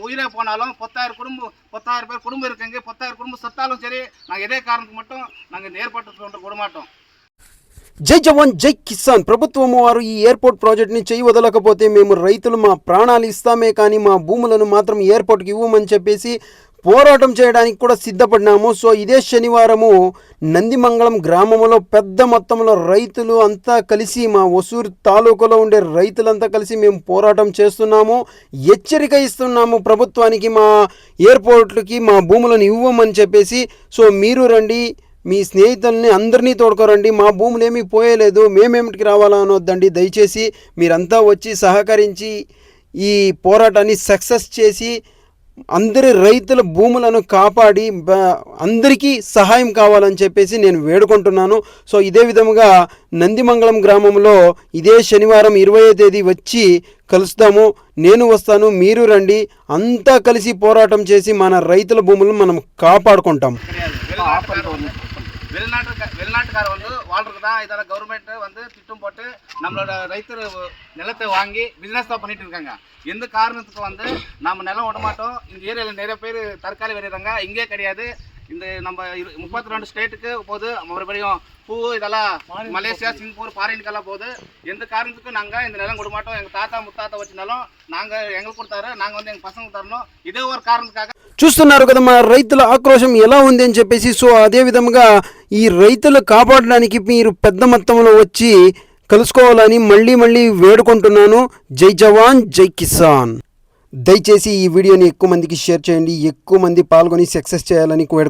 உயிரே போனாலும் 10,000 பேர் குடும்பம் இருக்குங்க, 10,000 குடும்பம் சத்தாலும் சரி, நாங்கள் இதே காரணத்துக்கு மட்டும் நாங்கள் இந்த ஏற்பாட்டு விட மாட்டோம். జై జవాన్ జై కిసాన్. ప్రభుత్వం వారు ఈ ఎయిర్పోర్ట్ ప్రాజెక్ట్ని చేయి వదలకపోతే మేము రైతులు మా ప్రాణాలు ఇస్తామే కానీ మా భూములను మాత్రం ఎయిర్పోర్ట్కి ఇవ్వమని చెప్పేసి పోరాటం చేయడానికి కూడా సిద్ధపడినాము. సో ఇదే శనివారము నందిమంగళం గ్రామంలో పెద్ద మొత్తంలో రైతులు అంతా కలిసి, మా ఒసూరు తాలూకాలో ఉండే రైతులంతా కలిసి మేము పోరాటం చేస్తున్నాము. హెచ్చరిక ఇస్తున్నాము ప్రభుత్వానికి, మా ఎయిర్పోర్ట్లకి మా భూములను ఇవ్వమని చెప్పేసి. సో మీరు రండి, మీ స్నేహితుల్ని అందరినీ తోడుకోరండి. మా భూములు ఏమీ పోయలేదు, మేమేమిటికి రావాలా అనొద్దండి. దయచేసి మీరంతా వచ్చి సహకరించి ఈ పోరాటాన్ని సక్సెస్ చేసి అందరి రైతుల భూములను కాపాడి అందరికీ సహాయం కావాలని చెప్పేసి నేను వేడుకుంటున్నాను. సో ఇదే విధముగా నందిమంగళం గ్రామంలో ఇదే శనివారం 20వ తేదీ వచ్చి కలుస్తాము. నేను వస్తాను, మీరు రండి. అంతా కలిసి పోరాటం చేసి మన రైతుల భూములను మనం కాపాడుకుంటాం. வெளிநாட்டுக்கார வாழ்றதுக்கு தான் இதெல்லாம் கவர்மெண்ட் திட்டம் போட்டு நம்மளோட ரைத்தர் நிலத்தை வாங்கி பிஸ்னஸ் தான் பண்ணிட்டு இருக்காங்க. எந்த காரணத்துக்கு நம்ம நிலம் விடமாட்டோம். இந்த ஏரியாவில் நிறைய பேர் தற்காலி வெளியிறாங்க, இங்கே கிடையாது. இந்த நம்ம 32 ஸ்டேட்டுக்கு போகுது, மறுபடியும் பூ இதெல்லாம் மலேசியா, சிங்கப்பூர், ஃபாரினுக்கெல்லாம் போகுது. எந்த காரணத்துக்கும் நாங்கள் இந்த நிலம் கொடுக்க மாட்டோம். எங்கள் தாத்தா முத்தாத்தா வச்சிருந்தாலும் நாங்கள் எங்களுக்கு கொடுத்தாரு, நாங்கள் எங்கள் பசங்க தரணும். இதே ஒரு காரணத்துக்காக చూస్తున్నారు కదా మన రైతుల ఆక్రోశం ఎలా ఉంది అని చెప్పేసి. సో అదే విధంగా ఈ రైతులు కాపాడడానికి మీరు పెద్ద మొత్తంలో వచ్చి కలుసుకోవాలని మళ్ళీ వేడుకుంటున్నాను. జై జవాన్ జై కిసాన్. దయచేసి ఈ వీడియోని ఎక్కువ మందికి షేర్ చేయండి, ఎక్కువ మంది పాల్గొని సక్సెస్ చేయాలని వేడుకుంటున్నాను.